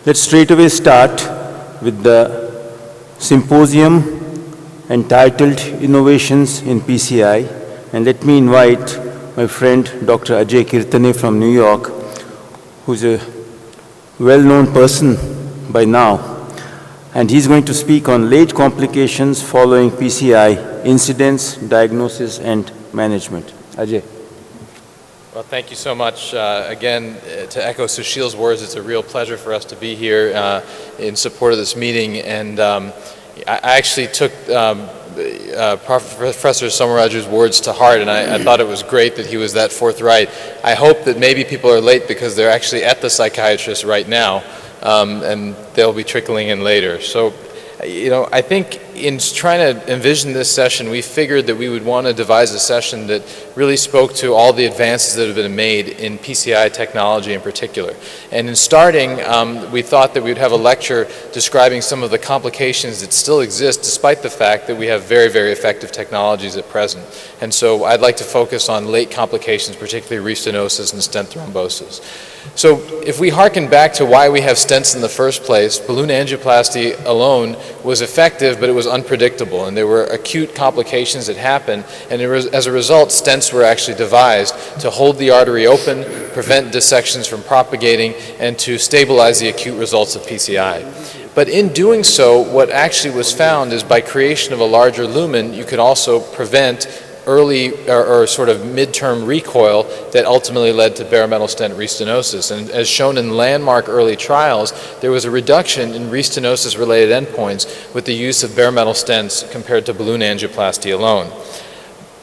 Let's straight away start with the symposium entitled Innovations in PCI. And let me invite my friend Dr. Ajay Kirtane from New York, who's a well-known person by now. And he's going to speak on late complications following PCI, incidence, diagnosis, and management. Ajay. Well, thank you so much. Again, to echo Sushil's words, it's a real pleasure for us to be here in support of this meeting. And I actually took Professor Somaraju's words to heart, and I thought it was great that he was that forthright. I hope that maybe people are late because they're actually at the psychiatrist right now, and they'll be trickling in later. So, I think in trying to envision this session, we figured that we would want to devise a session that really spoke to all the advances that have been made in PCI technology in particular. And in starting, we thought that we would have a lecture describing some of the complications that still exist despite the fact that we have very, very effective technologies at present. And so I'd like to focus on late complications, particularly restenosis and stent thrombosis. So if we hearken back to why we have stents in the first place, balloon angioplasty alone was effective, but it was unpredictable, and there were acute complications that happened, and as a result, stents were actually devised to hold the artery open, prevent dissections from propagating, and to stabilize the acute results of PCI. But in doing so, what actually was found is by creation of a larger lumen, you could also prevent early or sort of midterm recoil that ultimately led to bare metal stent restenosis. And as shown in landmark early trials, there was a reduction in restenosis-related endpoints with the use of bare metal stents compared to balloon angioplasty alone.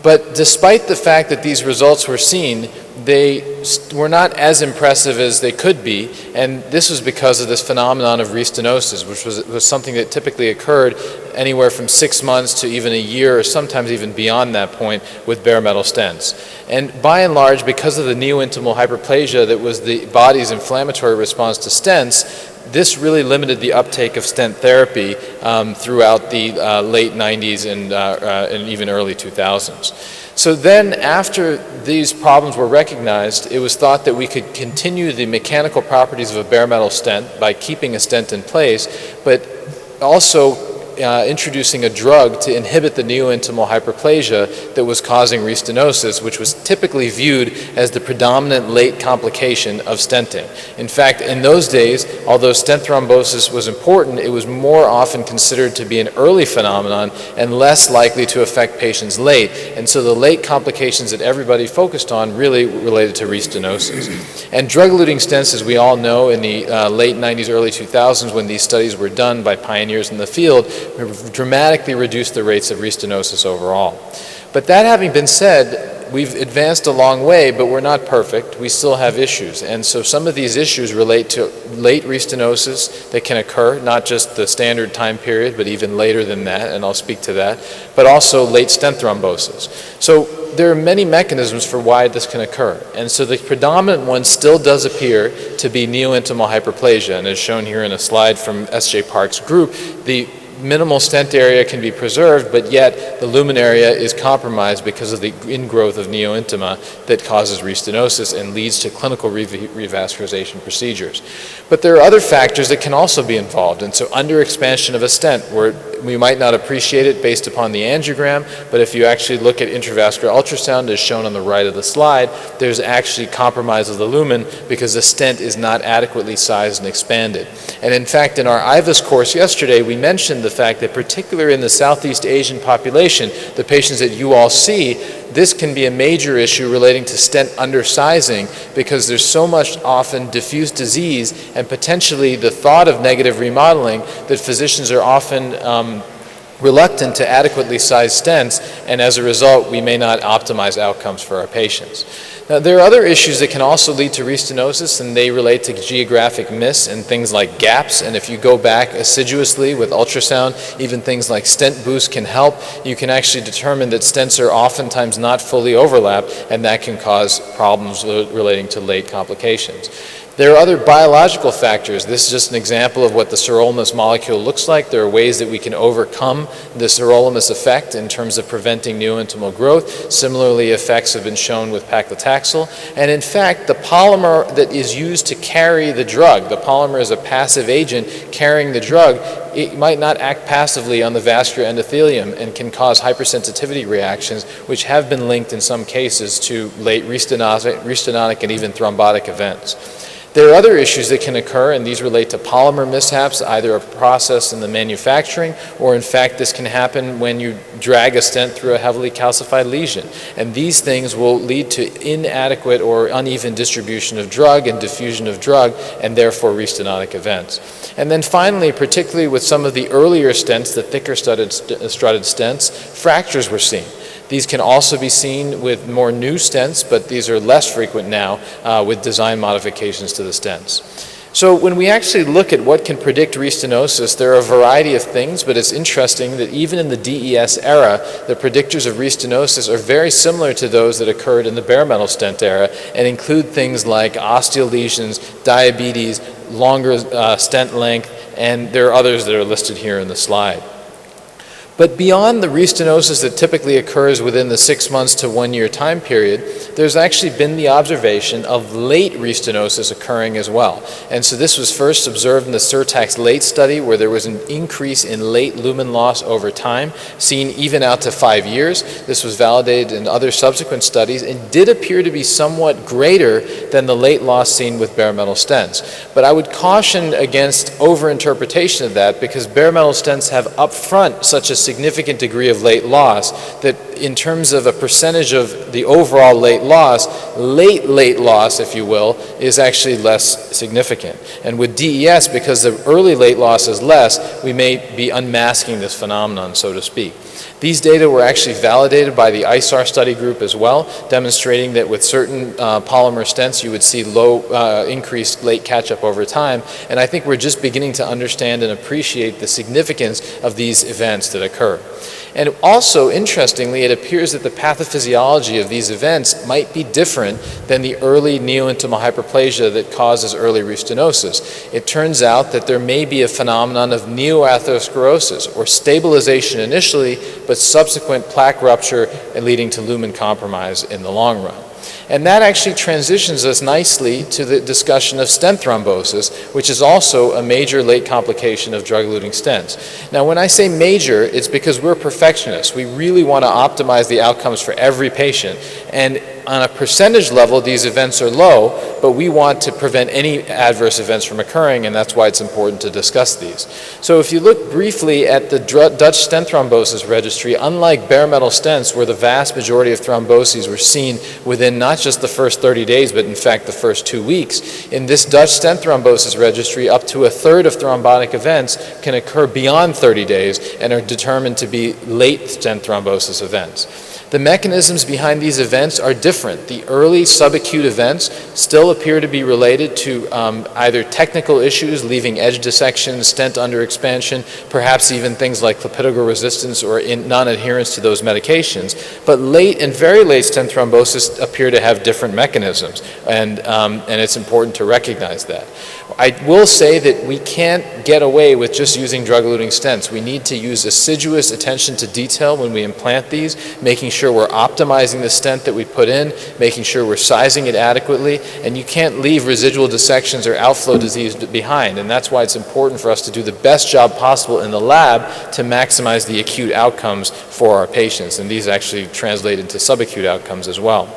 But despite the fact that these results were seen, they were not as impressive as they could be, and this was because of this phenomenon of restenosis, which was something that typically occurred anywhere from 6 months to even a year, or sometimes even beyond that point with bare metal stents. And by and large, because of the neointimal hyperplasia that was the body's inflammatory response to stents, this really limited the uptake of stent therapy throughout the late 90s and even early 2000s. So then, after these problems were recognized, it was thought that we could continue the mechanical properties of a bare metal stent by keeping a stent in place, but also introducing a drug to inhibit the neointimal hyperplasia that was causing restenosis, which was typically viewed as the predominant late complication of stenting. In fact, in those days, although stent thrombosis was important, it was more often considered to be an early phenomenon and less likely to affect patients late. And so the late complications that everybody focused on really related to restenosis. And drug-eluting stents, as we all know, in the late 90s, early 2000s, when these studies were done by pioneers in the field, dramatically reduced the rates of restenosis overall. But that having been said, we've advanced a long way, but we're not perfect. We still have issues. And so some of these issues relate to late restenosis that can occur, not just the standard time period, but even later than that, and I'll speak to that, but also late stent thrombosis. So there are many mechanisms for why this can occur. And so the predominant one still does appear to be neointimal hyperplasia, and as shown here in a slide from S.J. Park's group, the minimal stent area can be preserved, but yet the lumen area is compromised because of the ingrowth of neointima that causes restenosis and leads to clinical revascularization procedures. But there are other factors that can also be involved, and so underexpansion of a stent, where we might not appreciate it based upon the angiogram, but if you actually look at intravascular ultrasound, as shown on the right of the slide, there's actually compromise of the lumen because the stent is not adequately sized and expanded. And in fact, in our IVUS course yesterday, we mentioned the fact that particularly in the Southeast Asian population, the patients that you all see, this can be a major issue relating to stent undersizing because there's so much often diffuse disease and potentially the thought of negative remodeling that physicians are often reluctant to adequately size stents, and as a result, we may not optimize outcomes for our patients. Now, there are other issues that can also lead to restenosis, and they relate to geographic miss and things like gaps. And if you go back assiduously with ultrasound, even things like stent boost can help. You can actually determine that stents are oftentimes not fully overlapped, and that can cause problems relating to late complications. There are other biological factors. This is just an example of what the sirolimus molecule looks like. There are ways that we can overcome the sirolimus effect in terms of preventing neointimal growth. Similarly, effects have been shown with paclitaxel. And in fact, the polymer that is used to carry the drug, the polymer is a passive agent carrying the drug, it might not act passively on the vascular endothelium and can cause hypersensitivity reactions, which have been linked in some cases to late restenotic and even thrombotic events. There are other issues that can occur, and these relate to polymer mishaps, either a process in the manufacturing, or in fact this can happen when you drag a stent through a heavily calcified lesion. And these things will lead to inadequate or uneven distribution of drug and diffusion of drug, and therefore restenotic events. And then finally, particularly with some of the earlier stents, the thicker strutted stents, fractures were seen. These can also be seen with more new stents, but these are less frequent now with design modifications to the stents. So when we actually look at what can predict restenosis, there are a variety of things, but it's interesting that even in the DES era, the predictors of restenosis are very similar to those that occurred in the bare metal stent era and include things like osteal lesions, diabetes, longer stent length, and there are others that are listed here in the slide. But beyond the restenosis that typically occurs within the 6 months to 1 year time period, there's actually been the observation of late restenosis occurring as well. And so this was first observed in the Surtax late study, where there was an increase in late lumen loss over time, seen even out to 5 years. This was validated in other subsequent studies and did appear to be somewhat greater than the late loss seen with bare metal stents. But I would caution against overinterpretation of that, because bare metal stents have upfront such a significant degree of late loss that in terms of a percentage of the overall late loss, late loss, if you will, is actually less significant. And with DES, because the early late loss is less, we may be unmasking this phenomenon, so to speak. These data were actually validated by the ISAR study group as well, demonstrating that with certain polymer stents you would see low increased late catch-up over time. And I think we're just beginning to understand and appreciate the significance of these events that occur. And also, interestingly, it appears that the pathophysiology of these events might be different than the early neointimal hyperplasia that causes early restenosis. It turns out that there may be a phenomenon of neoatherosclerosis, or stabilization initially, but subsequent plaque rupture and leading to lumen compromise in the long run. And that actually transitions us nicely to the discussion of stent thrombosis, which is also a major late complication of drug-eluting stents. Now, when I say major, it's because we're perfectionists. We really want to optimize the outcomes for every patient. And on a percentage level, these events are low, but we want to prevent any adverse events from occurring, and that's why it's important to discuss these. So if you look briefly at the Dutch stent thrombosis registry, unlike bare metal stents, where the vast majority of thromboses were seen within not just the first 30 days, but in fact the first 2 weeks, in this Dutch stent thrombosis registry, up to a third of thrombotic events can occur beyond 30 days and are determined to be late stent thrombosis events. The mechanisms behind these events are different. The early subacute events still appear to be related to either technical issues, leaving edge dissection, stent underexpansion, perhaps even things like clopidogrel resistance or non-adherence to those medications. But late and very late stent thrombosis appear to have different mechanisms, and it's important to recognize that. I will say that we can't get away with just using drug-eluting stents. We need to use assiduous attention to detail when we implant these, making sure we're optimizing the stent that we put in, making sure we're sizing it adequately, and you can't leave residual dissections or outflow disease behind, and that's why it's important for us to do the best job possible in the lab to maximize the acute outcomes for our patients, and these actually translate into subacute outcomes as well.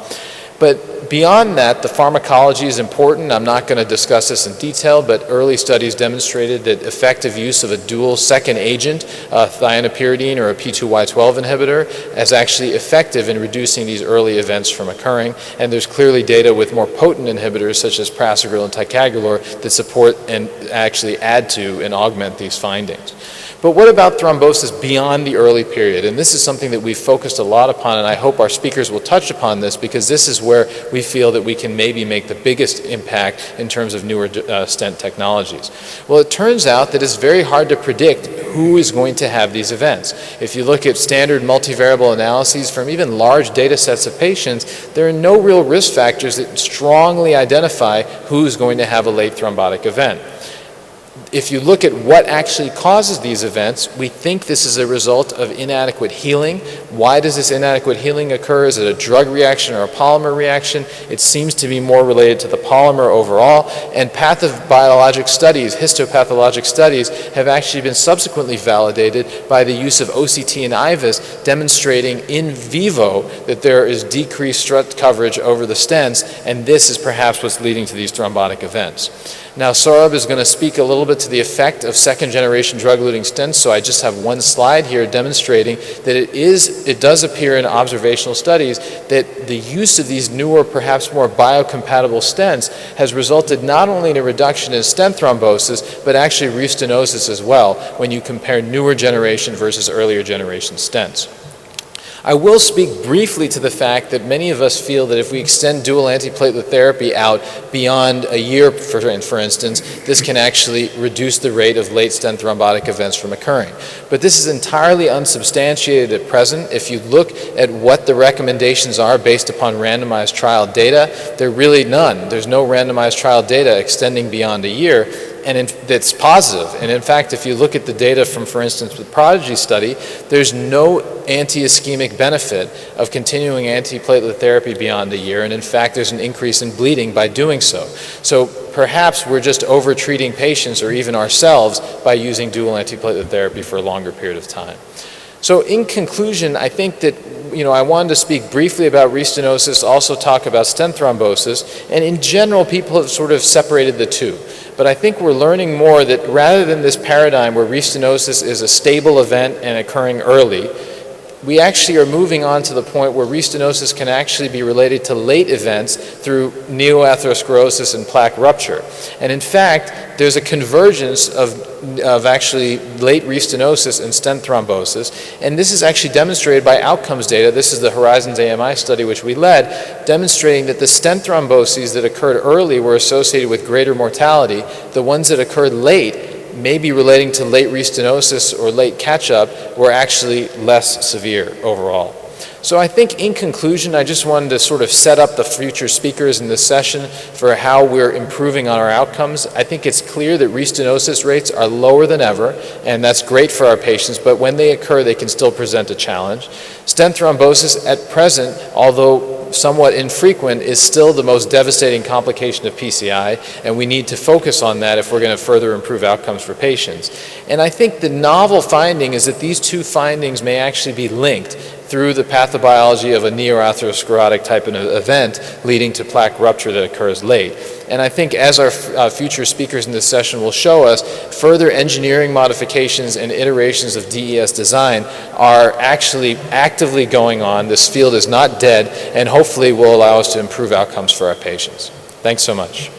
But beyond that, the pharmacology is important. I'm not going to discuss this in detail, but early studies demonstrated that effective use of a dual second agent, thienopyridine or a P2Y12 inhibitor, is actually effective in reducing these early events from occurring. And there's clearly data with more potent inhibitors such as prasugrel and ticagrelor that support and actually add to and augment these findings. But what about thrombosis beyond the early period? And this is something that we've focused a lot upon, and I hope our speakers will touch upon this, because this is where we feel that we can maybe make the biggest impact in terms of newer stent technologies. Well, it turns out that it's very hard to predict who is going to have these events. If you look at standard multivariable analyses from even large data sets of patients, there are no real risk factors that strongly identify who's going to have a late thrombotic event. If you look at what actually causes these events, we think this is a result of inadequate healing. Why does this inadequate healing occur? Is it a drug reaction or a polymer reaction? It seems to be more related to the polymer overall, and pathobiologic studies, histopathologic studies, have actually been subsequently validated by the use of OCT and IVUS, demonstrating in vivo that there is decreased strut coverage over the stents, and this is perhaps what's leading to these thrombotic events. Now, Saurabh is going to speak a little bit to the effect of second-generation drug-eluting stents, so I just have one slide here demonstrating that it does appear in observational studies that the use of these newer, perhaps more biocompatible stents has resulted not only in a reduction in stent thrombosis, but actually restenosis as well when you compare newer generation versus earlier generation stents. I will speak briefly to the fact that many of us feel that if we extend dual antiplatelet therapy out beyond a year, for instance, this can actually reduce the rate of late stent thrombotic events from occurring. But this is entirely unsubstantiated at present. If you look at what the recommendations are based upon randomized trial data, there are really none. There's no randomized trial data extending beyond a year, and that's positive. And in fact, if you look at the data from, for instance, the Prodigy study, there's no anti-ischemic benefit of continuing antiplatelet therapy beyond a year, and in fact, there's an increase in bleeding by doing so. So perhaps we're just over-treating patients or even ourselves by using dual antiplatelet therapy for a longer period of time. So in conclusion, I think that I wanted to speak briefly about restenosis, also talk about stent thrombosis, and in general, people have sort of separated the two. But I think we're learning more that rather than this paradigm where restenosis is a stable event and occurring early, we actually are moving on to the point where restenosis can actually be related to late events through neoatherosclerosis and plaque rupture. And in fact, there's a convergence of actually late restenosis and stent thrombosis, and this is actually demonstrated by outcomes data. This is the Horizons AMI study which we led, demonstrating that the stent thromboses that occurred early were associated with greater mortality. The ones that occurred late, maybe relating to late restenosis or late catch-up, were actually less severe overall. So I think in conclusion, I just wanted to sort of set up the future speakers in this session for how we're improving on our outcomes. I think it's clear that restenosis rates are lower than ever, and that's great for our patients, but when they occur, they can still present a challenge. Stent thrombosis at present, although somewhat infrequent, is still the most devastating complication of PCI, and we need to focus on that if we're going to further improve outcomes for patients. And I think the novel finding is that these two findings may actually be linked through the pathobiology of a neoatherosclerotic type of event leading to plaque rupture that occurs late. And I think as our future speakers in this session will show us, further engineering modifications and iterations of DES design are actually actively going on. This field is not dead, and hopefully will allow us to improve outcomes for our patients. Thanks so much.